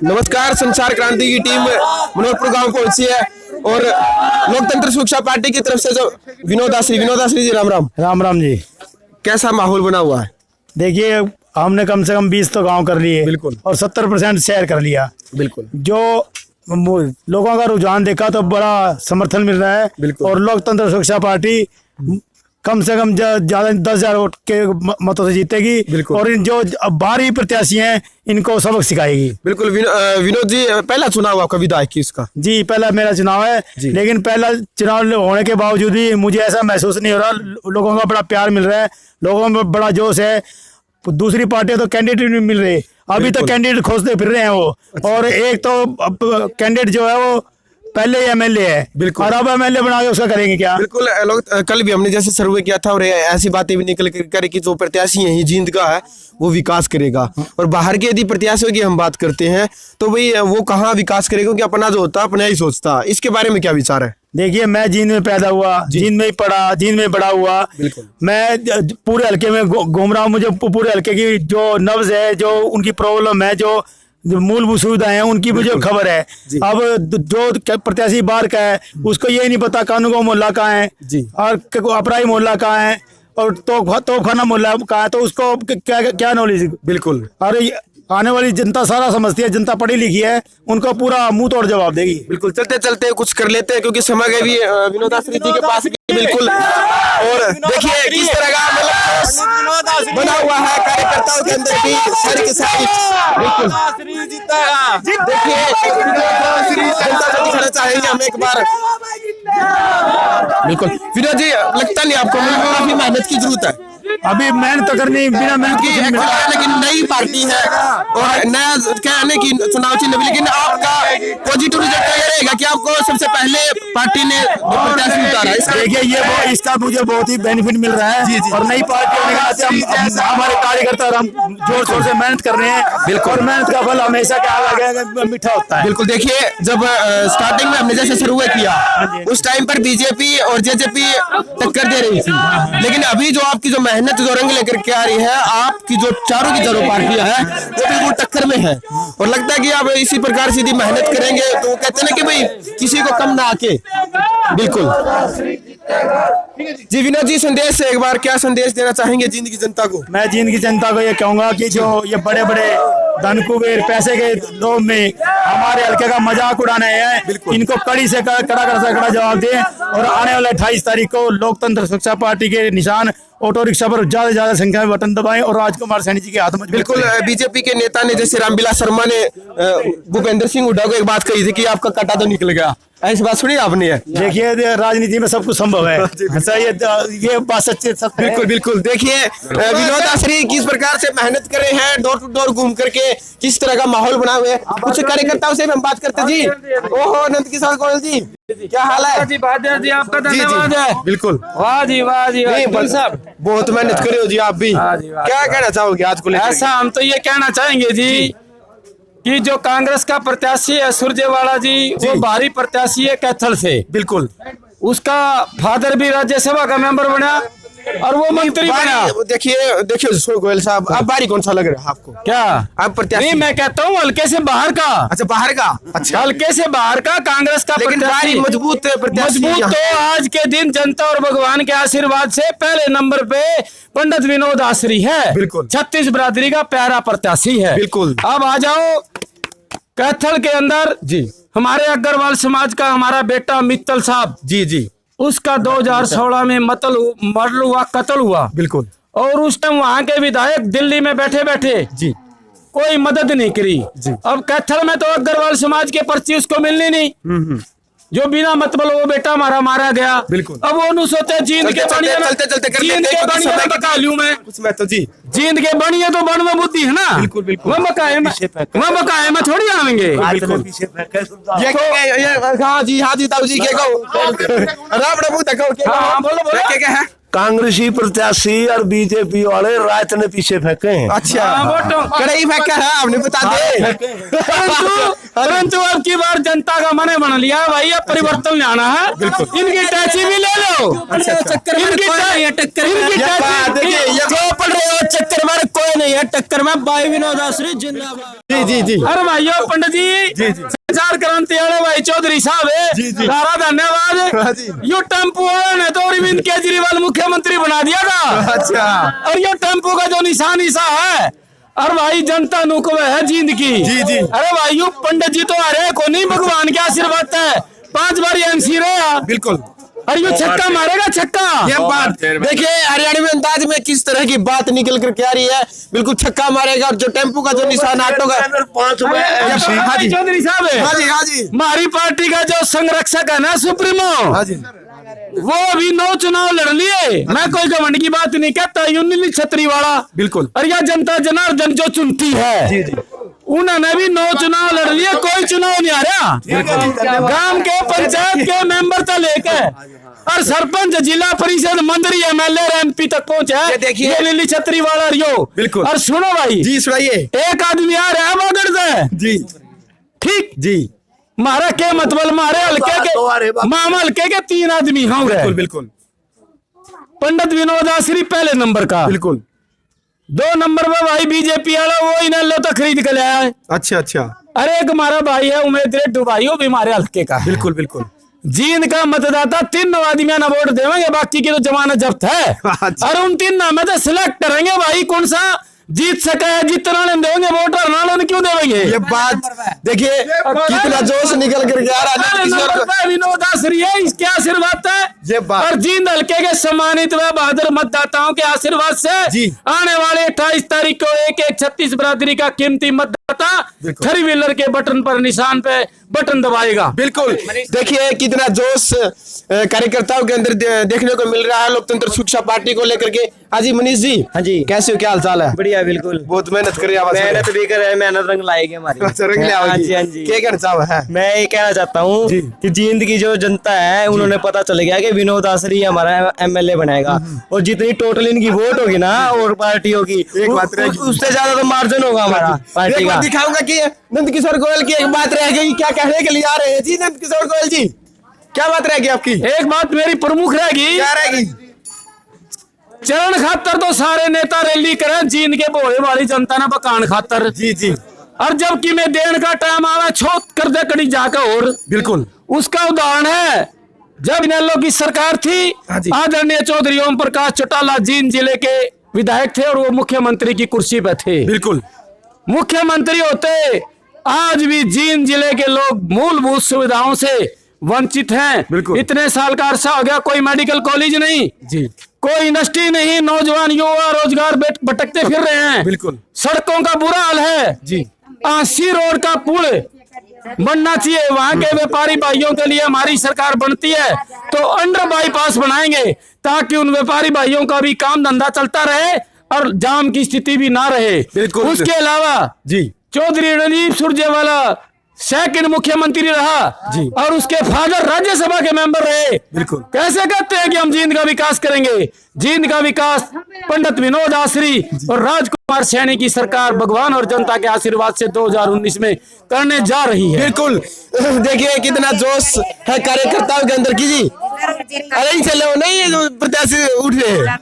नमस्कार। संचार क्रांति की टीम मनोहरपुर गांव पहुंची है और लोकतंत्र सुरक्षा पार्टी की तरफ से जो विनोद आश्री जी, राम राम। राम राम जी। कैसा माहौल बना हुआ है? देखिए, हमने कम से कम 20 तो गांव कर लिए। बिल्कुल। और 70% शहर कर लिया। बिल्कुल। जो लोगों का रुझान देखा तो बड़ा समर्थन मिल रहा है। बिल्कुल। और लोकतंत्र सुरक्षा पार्टी कम से कम ज्यादा 10,000 वोट के मतों से जीतेगी। बिल्कुल। और इन जो बाहरी प्रत्याशी हैं इनको सबक सिखाएगी। बिल्कुल। विनोद जी, पहला चुनाव आपका विधायक की इसका? जी, पहला मेरा चुनाव है। लेकिन पहला चुनाव होने के बावजूद भी मुझे ऐसा महसूस नहीं हो रहा। लोगों का बड़ा प्यार मिल रहा है, लोगों में बड़ा जोश है। दूसरी पार्टियां तो कैंडिडेट नहीं मिल रहे, अभी तो कैंडिडेट खोजते फिर रहे हैं वो। और एक तो कैंडिडेट जो है वो पहले एमएलए है। बिल्कुल। और अब एमएलए बना के उसका करेंगे क्या? बिल्कुल। कल भी हमने जैसे सर्वे किया था और ऐसी बातें भी निकल कर कि जो प्रत्याशी यही जींद का है वो विकास करेगा। और बाहर के यदि प्रत्याशियों की हम बात करते हैं तो भाई वो कहाँ विकास करेगा, क्योंकि अपना जो होता है अपना ही सोचता। इसके बारे में क्या विचार है? देखिए, मैं जींद में पैदा हुआ, जींद में ही पढ़ा, जींद में बड़ा हुआ। मैं पूरे हल्के में घूम रहा हूँ। मुझे पूरे हल्के की जो नब्ज है, जो उनकी प्रॉब्लम है, जो मूलभूत सुविधाएं हैं, उनकी मुझे खबर है। अब जो प्रत्याशी बाहर का है उसको ये नहीं पता कानून मोहल्ला कहाँ है और अपराई मोहल्ला कहाँ है और तोपखाना मोहल्ला कहाँ है, तो उसको क्या नॉलेज। बिल्कुल। अरे आने वाली जनता सारा समझती है, जनता पढ़ी लिखी है, उनको पूरा मुंह तोड़ जवाब देगी। बिल्कुल। चलते चलते कुछ कर लेते हैं क्योंकि समय का भी विनोद आश्री जी के पास। बिल्कुल। और देखिए किस तरह का मतलब बना हुआ है कार्यकर्ताओं के अंदर भी सारी के सारी। बिल्कुल। देखिए जनता को दिखाना चाहेंगे हम एक बार। बिल्कुल। विनोद जी, लगता नहीं आपको काफी मेहनत की जरूरत है? अभी मेहनत तो करनी, बिना मेहनत की लेकिन नई पार्टी है और नया कहने की चुनाव चिन्ह भी, लेकिन आपका पॉजिटिव रिजल्ट ये रहेगा कि आपको सबसे पहले पार्टी ने प्रत्याशी उतारा। देखिए, ये इसका मुझे बहुत ही बेनिफिट मिल रहा है। और नई पार्टी होने के नाते हमारे कार्यकर्ता और हम जोर शोर से मेहनत कर रहे हैं। बिल्कुल। और मेहनत का फल हमेशा क्या मीठा होता है। बिल्कुल। देखिए, जब स्टार्टिंग में हमने जैसे शुरू किया उस टाइम पर बीजेपी और जेजेपी टक्कर दे रही थी, लेकिन अभी जो आपकी जो मेहनत जो रंग लेकर के आ रही है, आपकी जो चारों की चारों पार्टियां हैं वो बिल्कुल टक्कर में है। और लगता है कि आप इसी प्रकार से यदि मेहनत करेंगे तो वो कहते हैं ना कि भाई किसी को कम ना आके। बिल्कुल जी। विनोद जी, संदेश एक बार क्या संदेश देना चाहेंगे जींद की जनता को? मैं जींद की जनता को ये कहूंगा कि जो ये बड़े बड़े धन कुबेर पैसे के लोभ में हमारे हल्के का मजाक उड़ाने हैं, इनको कड़ी से कड़ा जवाब दें। और आने वाले 28 तारीख को लोकतंत्र सुरक्षा पार्टी के निशान ऑटो रिक्शा पर ज्यादा संख्या में बटन दबाएं और राजकुमार सैनी जी के हाथ में। बिल्कुल। बीजेपी के नेता ने जैसे रामविलास शर्मा ने भूपेंद्र सिंह हुड्डा को एक बात कही थी कि आपका काटा तो निकल गया, ऐसी बात सुनी आपने? देखिए, राजनीति में सब कुछ संभव है। अच्छा, ये बात सच्ची। बिल्कुल बिल्कुल। देखिए, विनोद आश्री किस प्रकार से मेहनत कर रहे हैं, डोर टू डोर घूम करके किस तरह का माहौल बना हुआ है। कुछ कार्यकर्ताओं से हम बात करते जी। ओहो, नंद किशोर गोयल जी, क्या हाल है? जी बहादुर जी, आपका धन्यवाद है। बिल्कुल। वाह जी, वाह जी, साहब बहुत मेहनत करे हो जी आप भी। क्या कहना चाहोगे आज को? ऐसा हम तो ये कहना चाहेंगे जी कि जो कांग्रेस का प्रत्याशी है सुरजेवाला जी, वो बाहरी प्रत्याशी है कैथल से। बिल्कुल। उसका फादर भी राज्यसभा का मेंबर बना और वो मंत्री बना। देखिए गोयल साहब, अब बारी कौन सा लग रहा है आपको? क्या आप प्रत्याशी? नहीं, मैं कहता हूँ हल्के से बाहर का। अच्छा, बाहर का। अच्छा, हल्के से बाहर का कांग्रेस का प्रत्याशी मजबूत तो आज के दिन जनता और भगवान के आशीर्वाद से पहले नंबर पे पंडित विनोद आश्री है। बिल्कुल। 36 बिरादरी का प्यारा प्रत्याशी है। बिल्कुल। अब आ जाओ कैथल के अंदर जी, हमारे अग्रवाल समाज का हमारा बेटा मित्तल साहब जी, उसका 2016 में मर्डर हुआ, कत्ल हुआ। बिल्कुल। और उस टाइम वहां के विधायक दिल्ली में बैठे बैठे जी कोई मदद नहीं करी। अब कैथल में तो अग्रवाल समाज के पर्ची उसको मिलनी नहीं। जो बिना मतलब वो बेटा मारा गया। बिल्कुल। अब वो सोचे जींद के बनिए बका लूं मैं कुछ मैं तो जी जींद के बनिए तो बन में बुद्धि है ना। बिल्कुल बिल्कुल। वह बकाए में थोड़ी आवेंगे। हाँ जी ताऊ जी क्या बोलो क्या है? कांग्रेसी प्रत्याशी और बीजेपी वाले रात ने पीछे फेंके हैं। अच्छा, कड़ाई फेंका है आपने, बता दे। परंतु अब की बार जनता का मन बना लिया भाई, अब परिवर्तन लाना है। इनकी टैक्सी भी ले लो। चक्कर जो पड़ रहे हो चक्कर में कोई नहीं है। के टक्कर में भाई विनोद आसरी जिंदाबाद। जी जी जी अरे भाइयों पंडित जी संचार क्रांति वाले भाई चौधरी साहब है, सारा धन्यवाद। यो टेम्पो वाले ने तो अरविंद केजरीवाल मुख्यमंत्री बना दिया था। अच्छा और ये टेम्पो का जो निशान ईसा है, और भाई जनता नुकव है जींद की। जी जी अरे भाई यू पंडित जी तो आ रहे को नहीं, भगवान के आशीर्वाद है, 5 बार एमसी रहे। बिल्कुल। और यू छक्का मारेगा छक्का। ये बात देखिए हरियाणवी अंदाज में किस तरह की बात निकल कर के आ रही है, बिल्कुल छक्का मारेगा। और जो टेम्पो का जो निशान ऑटो का हाँ जी चौधरी साहब है, हाँ जी हाँ जी हमारी पार्टी का जो संरक्षक है ना सुप्रीमो, हाँ जी वो अभी 9 चुनाव लड़ लिए। मैं कोई घमंड की बात नहीं कहता, यूनिली छतरी वाला। बिल्कुल। और यह जनता जनार्दन जो चुनती है, जी जी उन्होंने भी 9 चुनाव लड़ लिए, कोई चुनाव नहीं आ रहा। गांव के पंचायत के मेंबर से लेकर और सरपंच, जिला परिषद, मंत्री, एमएलए, एमपी तक पहुंचे। देखिए ये लीली छतरी वाला रियो। बिल्कुल। और सुनो भाई जी सुनाइए। एक आदमी आ रहा है वागड़ से, जी ठीक जी मारा के मतलब मारे हल्के के मामा हल्के के 3 आदमी होंगे। बिल्कुल बिल्कुल। पंडित विनोद आसरी पहले नंबर का, बिल्कुल। 2 नंबर पे भाई बीजेपी वाला, वो इन्हें लो तो खरीद के लाया है। अच्छा अच्छा। अरे एक हमारा भाई है उमेद रेड्डू भाई, वो भी हमारे हल्के का है। बिल्कुल बिल्कुल। जींद का मतदाता 3 आदमियों ना वोट देवेंगे, बाकी की तो जमानत जब्त है। अच्छा। और उन 3 में तो सिलेक्ट करेंगे भाई कौन सा जीत सका है, जितना देंगे वोट और ना क्यों देंगे। ये बात देखिए कितना जोश निकल कर आ रहा है। विनोद आसरी है, इसके आशीर्वाद है। ये बात और जींद हल्के के सम्मानित व बहादुर मतदाताओं के आशीर्वाद से जी। आने वाले 28 तारीख को 1-1-36 बरादरी का कीमती मतदाता 3 व्हीलर के बटन पर निशान पे बटन दबाएगा। बिल्कुल। देखिए कितना जोश कार्यकर्ताओं के अंदर देखने को मिल रहा है लोकतंत्र शिक्षा पार्टी को लेकर के। हाँ जी मनीष जी। हाँ जी कैसे हो, क्या हाल चाल है? बढ़िया बिल्कुल। बहुत मेहनत कर मेहनत भी कर रहे हैं, मेहनत रंग लाएगी हमारी। अच्छा रंग ले हाँ आओगी। जी हाँ जी। क्या कहना चाहो है? मैं ये कहना चाहता हूँ कि जींद की जो जनता है उन्होंने पता चल गया कि विनोद आसरी हमारा एमएलए बनेगा, और जितनी टोटल इनकी वोट होगी ना और पार्टियों की, एक बात रहेगी, उससे ज्यादा तो मार्जिन होगा हमारा पार्टी का। दिखाऊंगा कि नंद किशोर गोयल की एक बात रह गई, क्या कहने के लिए आ रहे हैं जी नंद किशोर गोयल जी? क्या बात रहेगी आपकी? एक बात मेरी प्रमुख रहेगी, क्या रहेगी? चरण खातर तो सारे नेता रैली करें, जींद के भोले वाली जनता ने बकान खातर। जी जी। और जबकि मैं देन का टाइम आवे छोट कर दे कड़ी जाकर। और बिल्कुल। उसका उदाहरण है जब इनेलो की सरकार थी, आदरणीय चौधरी ओम प्रकाश चौटाला जींद जिले के विधायक थे और वो मुख्यमंत्री की कुर्सी पे थे। बिल्कुल। मुख्यमंत्री होते आज भी जींद जिले के लोग मूलभूत सुविधाओं से वंचित हैं। बिल्कुल। इतने साल का अरसा हो गया, कोई मेडिकल कॉलेज नहीं जी। कोई इंडस्ट्री नहीं, नौजवान युवा रोजगार भटकते फिर रहे हैं। बिल्कुल। सड़कों का बुरा हाल है जी। 80 रोड का पुल बनना चाहिए। वहां के व्यापारी भाइयों के लिए हमारी सरकार बनती है तो अंडर बाईपास बनाएंगे ताकि उन व्यापारी भाइयों का भी काम धंधा चलता रहे और जाम की स्थिति भी ना रहे। बिल्कुल। उसके अलावा जी चौधरी रणदीप सुरजेवाला सेकंड मुख्यमंत्री रहा जी। और उसके फादर राज्यसभा के मेंबर रहे। बिल्कुल। कैसे कहते हैं कि हम जींद का विकास करेंगे? जींद का विकास पंडित विनोद आसरी और राजकुमार सैनी की सरकार भगवान और जनता के आशीर्वाद से 2019 में करने जा रही है। बिल्कुल। देखिए कितना जोश है कार्यकर्ताओं के अंदर की जी। अरे चलो नहीं प्रत्याशी उठ रहे हैं।